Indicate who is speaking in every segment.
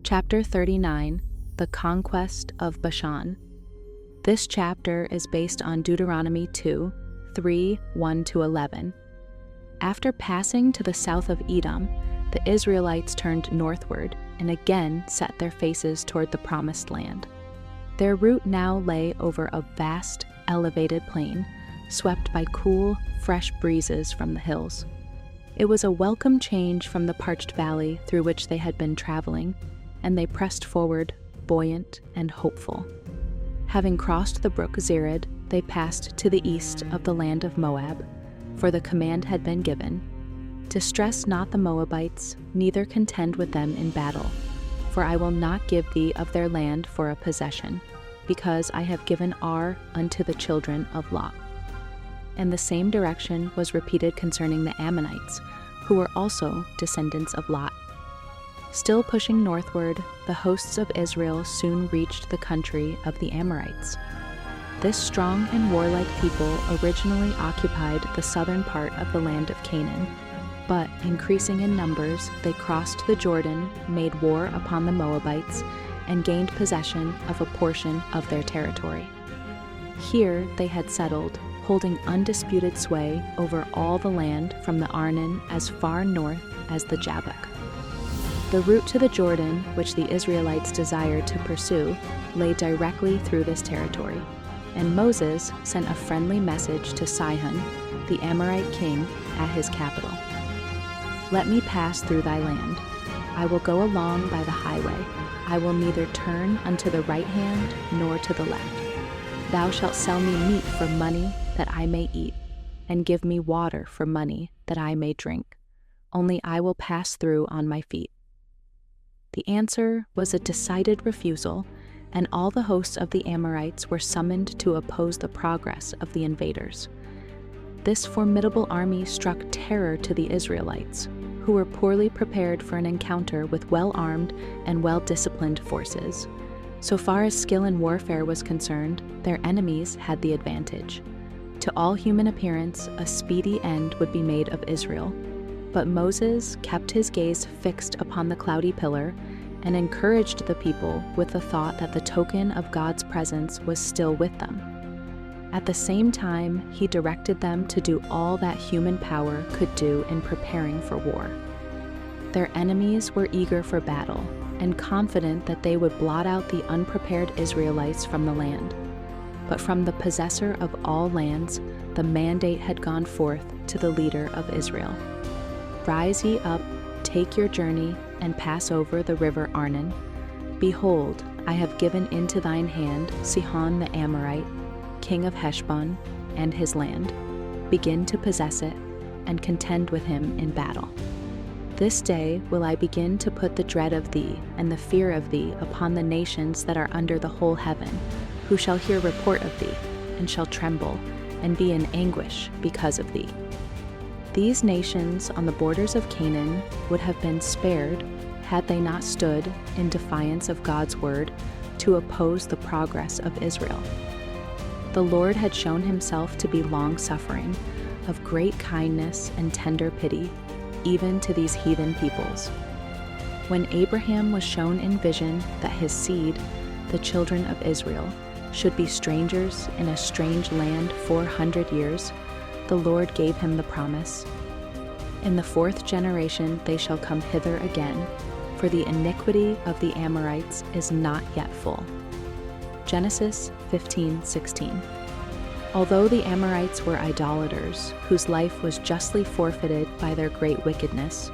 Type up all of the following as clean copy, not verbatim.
Speaker 1: Chapter 39, The Conquest of Bashan. This chapter is based on Deuteronomy 2, 3, 1-11. After passing to the south of Edom, the Israelites turned northward and again set their faces toward the Promised Land. Their route now lay over a vast, elevated plain, swept by cool, fresh breezes from the hills. It was a welcome change from the parched valley through which they had been traveling, and they pressed forward, buoyant and hopeful. Having crossed the brook Zered, they passed to the east of the land of Moab, for the command had been given, "Distress not the Moabites, neither contend with them in battle, for I will not give thee of their land for a possession, because I have given Ar unto the children of Lot." And the same direction was repeated concerning the Ammonites, who were also descendants of Lot. Still pushing northward, the hosts of Israel soon reached the country of the Amorites. This strong and warlike people originally occupied the southern part of the land of Canaan, but increasing in numbers, they crossed the Jordan, made war upon the Moabites, and gained possession of a portion of their territory. Here they had settled, holding undisputed sway over all the land from the Arnon as far north as the Jabbok. The route to the Jordan, which the Israelites desired to pursue, lay directly through this territory, and Moses sent a friendly message to Sihon, the Amorite king, at his capital. "Let me pass through thy land. I will go along by the highway. I will neither turn unto the right hand nor to the left. Thou shalt sell me meat for money that I may eat, and give me water for money that I may drink. Only I will pass through on my feet." The answer was a decided refusal, and all the hosts of the Amorites were summoned to oppose the progress of the invaders. This formidable army struck terror to the Israelites, who were poorly prepared for an encounter with well-armed and well-disciplined forces. So far as skill in warfare was concerned, their enemies had the advantage. To all human appearance, a speedy end would be made of Israel. But Moses kept his gaze fixed upon the cloudy pillar and encouraged the people with the thought that the token of God's presence was still with them. At the same time, he directed them to do all that human power could do in preparing for war. Their enemies were eager for battle and confident that they would blot out the unprepared Israelites from the land. But from the possessor of all lands, the mandate had gone forth to the leader of Israel. "Rise ye up, take your journey, and pass over the river Arnon. Behold, I have given into thine hand Sihon the Amorite, king of Heshbon, and his land. Begin to possess it, and contend with him in battle. This day will I begin to put the dread of thee and the fear of thee upon the nations that are under the whole heaven, who shall hear report of thee, and shall tremble, and be in anguish because of thee." These nations on the borders of Canaan would have been spared had they not stood, in defiance of God's word, to oppose the progress of Israel. The Lord had shown himself to be long-suffering, of great kindness and tender pity, even to these heathen peoples. When Abraham was shown in vision that his seed, the children of Israel, should be strangers in a strange land 400 years, the Lord gave him the promise, "In the 4th generation they shall come hither again, for the iniquity of the Amorites is not yet full." Genesis 15:16. Although the Amorites were idolaters, whose life was justly forfeited by their great wickedness,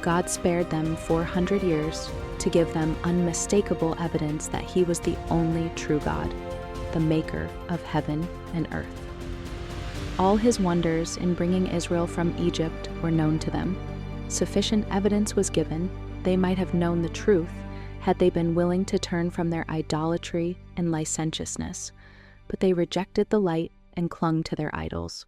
Speaker 1: God spared them 400 years to give them unmistakable evidence that he was the only true God, the maker of heaven and earth. All his wonders in bringing Israel from Egypt were known to them. Sufficient evidence was given; they might have known the truth had they been willing to turn from their idolatry and licentiousness, but they rejected the light and clung to their idols.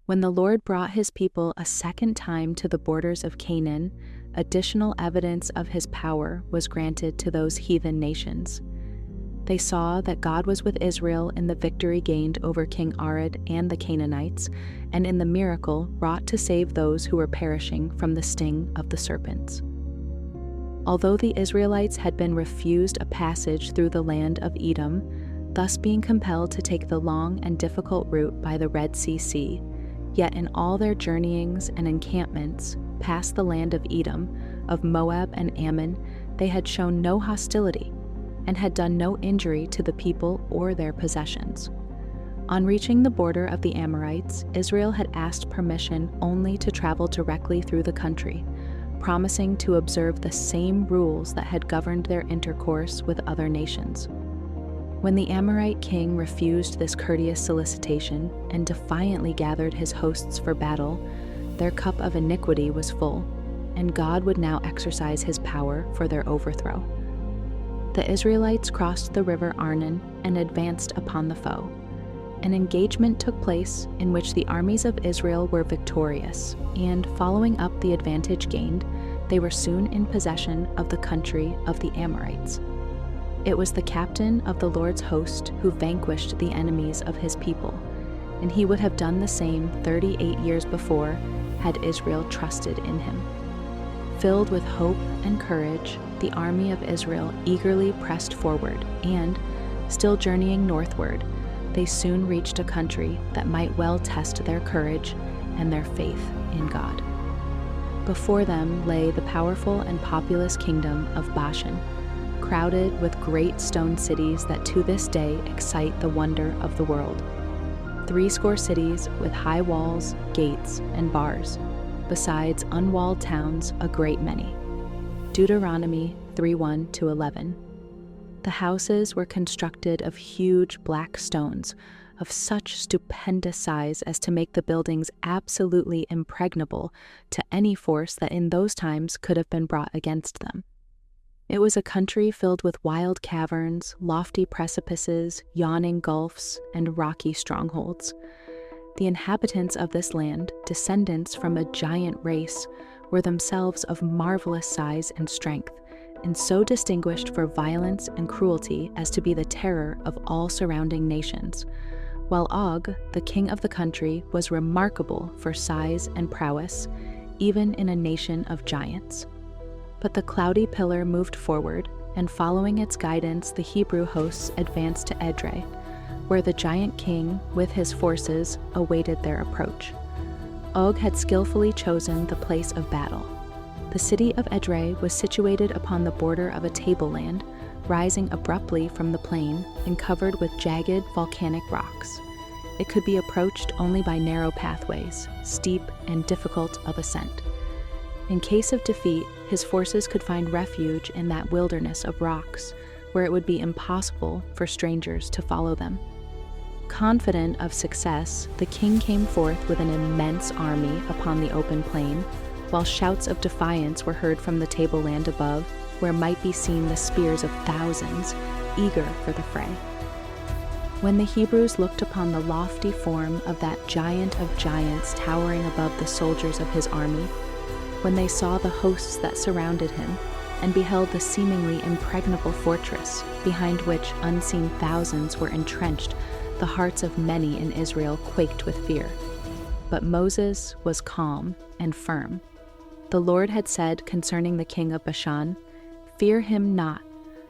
Speaker 1: When the Lord brought his people a second time to the borders of Canaan, additional evidence of his power was granted to those heathen nations. They saw that God was with Israel in the victory gained over King Arad and the Canaanites, and in the miracle wrought to save those who were perishing from the sting of the serpents. Although the Israelites had been refused a passage through the land of Edom, thus being compelled to take the long and difficult route by the Red Sea, yet in all their journeyings and encampments past the land of Edom, of Moab and Ammon, they had shown no hostility and had done no injury to the people or their possessions. On reaching the border of the Amorites, Israel had asked permission only to travel directly through the country, promising to observe the same rules that had governed their intercourse with other nations. When the Amorite king refused this courteous solicitation and defiantly gathered his hosts for battle, their cup of iniquity was full, and God would now exercise his power for their overthrow. The Israelites crossed the river Arnon and advanced upon the foe. An engagement took place in which the armies of Israel were victorious, and following up the advantage gained, they were soon in possession of the country of the Amorites. It was the captain of the Lord's host who vanquished the enemies of his people, and he would have done the same 38 years before had Israel trusted in him. Filled with hope and courage, the army of Israel eagerly pressed forward, and, still journeying northward, they soon reached a country that might well test their courage and their faith in God. Before them lay the powerful and populous kingdom of Bashan, crowded with great stone cities that to this day excite the wonder of the world. 80 cities with high walls, gates, and bars, besides unwalled towns a great many. Deuteronomy 3:1-11. The houses were constructed of huge black stones, of such stupendous size as to make the buildings absolutely impregnable to any force that in those times could have been brought against them. It was a country filled with wild caverns, lofty precipices, yawning gulfs, and rocky strongholds. The inhabitants of this land, descendants from a giant race, were themselves of marvelous size and strength, and so distinguished for violence and cruelty as to be the terror of all surrounding nations, while Og, the king of the country, was remarkable for size and prowess, even in a nation of giants. But the cloudy pillar moved forward, and following its guidance the Hebrew hosts advanced to Edrei, where the giant king, with his forces, awaited their approach. Og had skillfully chosen the place of battle. The city of Edrei was situated upon the border of a tableland, rising abruptly from the plain and covered with jagged volcanic rocks. It could be approached only by narrow pathways, steep and difficult of ascent. In case of defeat, his forces could find refuge in that wilderness of rocks, where it would be impossible for strangers to follow them. Confident of success, the king came forth with an immense army upon the open plain, while shouts of defiance were heard from the tableland above, where might be seen the spears of thousands, eager for the fray. When the Hebrews looked upon the lofty form of that giant of giants towering above the soldiers of his army, when they saw the hosts that surrounded him, and beheld the seemingly impregnable fortress, behind which unseen thousands were entrenched, the hearts of many in Israel quaked with fear. But Moses was calm and firm. The Lord had said concerning the king of Bashan, "Fear him not,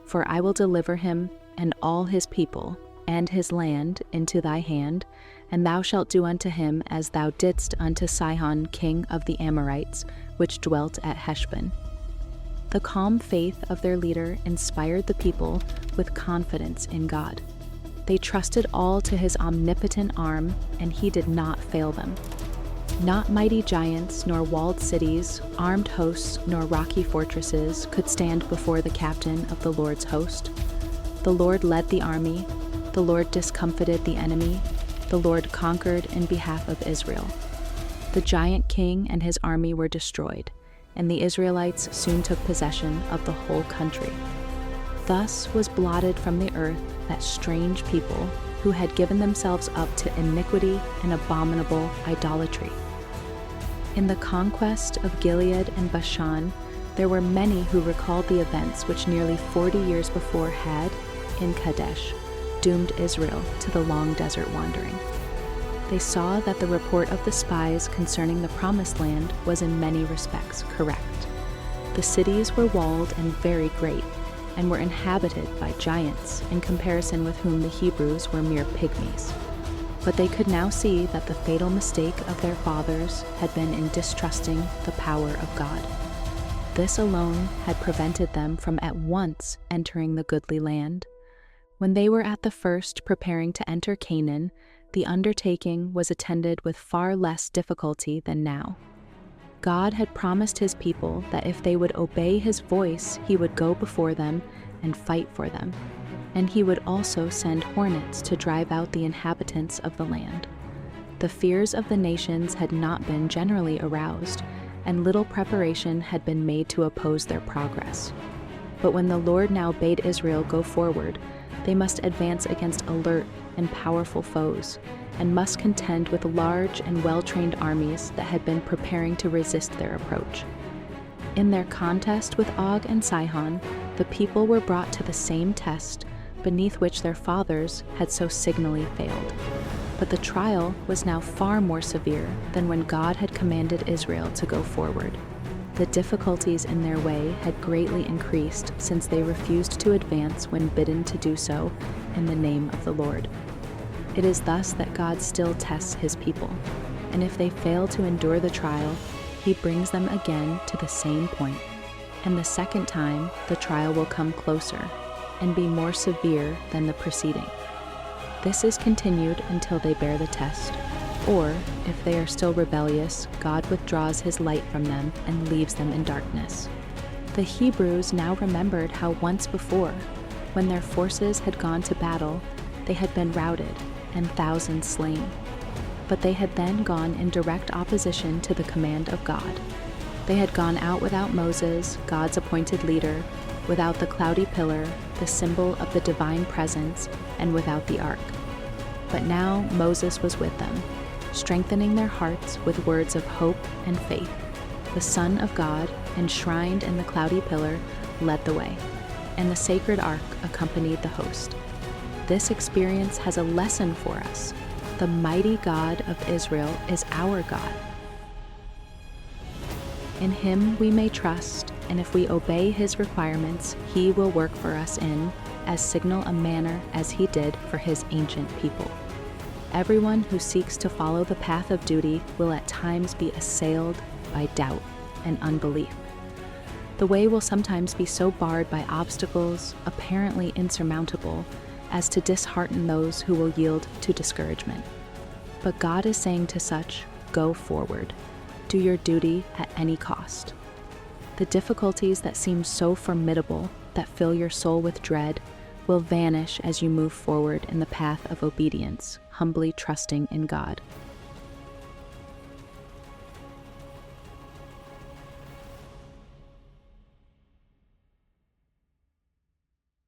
Speaker 1: for I will deliver him and all his people and his land into thy hand, and thou shalt do unto him as thou didst unto Sihon king of the Amorites, which dwelt at Heshbon." The calm faith of their leader inspired the people with confidence in God. They trusted all to his omnipotent arm, and he did not fail them. Not mighty giants, nor walled cities, armed hosts, nor rocky fortresses could stand before the captain of the Lord's host. The Lord led the army, the Lord discomfited the enemy, the Lord conquered in behalf of Israel. The giant king and his army were destroyed, and the Israelites soon took possession of the whole country. Thus was blotted from the earth that strange people who had given themselves up to iniquity and abominable idolatry. In the conquest of Gilead and Bashan, there were many who recalled the events which nearly 40 years before had, in Kadesh, doomed Israel to the long desert wandering. They saw that the report of the spies concerning the promised land was in many respects correct. The cities were walled and very great, and were inhabited by giants, in comparison with whom the Hebrews were mere pygmies. But they could now see that the fatal mistake of their fathers had been in distrusting the power of God. This alone had prevented them from at once entering the goodly land. When they were at the first preparing to enter Canaan, the undertaking was attended with far less difficulty than now. God had promised his people that if they would obey his voice, he would go before them and fight for them, and he would also send hornets to drive out the inhabitants of the land. The fears of the nations had not been generally aroused, and little preparation had been made to oppose their progress. But when the Lord now bade Israel go forward, they must advance against alert and powerful foes, and must contend with large and well-trained armies that had been preparing to resist their approach. In their contest with Og and Sihon, the people were brought to the same test beneath which their fathers had so signally failed. But the trial was now far more severe than when God had commanded Israel to go forward. The difficulties in their way had greatly increased since they refused to advance when bidden to do so in the name of the Lord. It is thus that God still tests his people, and if they fail to endure the trial, he brings them again to the same point, and the second time the trial will come closer and be more severe than the preceding. This is continued until they bear the test, or, if they are still rebellious, God withdraws his light from them and leaves them in darkness. The Hebrews now remembered how once before, when their forces had gone to battle, they had been routed and thousands slain. But they had then gone in direct opposition to the command of God. They had gone out without Moses, God's appointed leader, without the cloudy pillar, the symbol of the divine presence, and without the ark. But now Moses was with them, strengthening their hearts with words of hope and faith. The Son of God, enshrined in the cloudy pillar, led the way, and the sacred ark accompanied the host. This experience has a lesson for us. The mighty God of Israel is our God. In him we may trust, and if we obey his requirements, he will work for us in as signal a manner as he did for his ancient people. Everyone who seeks to follow the path of duty will at times be assailed by doubt and unbelief. The way will sometimes be so barred by obstacles apparently insurmountable as to dishearten those who will yield to discouragement. But God is saying to such, go forward. Do your duty at any cost. The difficulties that seem so formidable, that fill your soul with dread, will vanish as you move forward in the path of obedience, humbly trusting in God.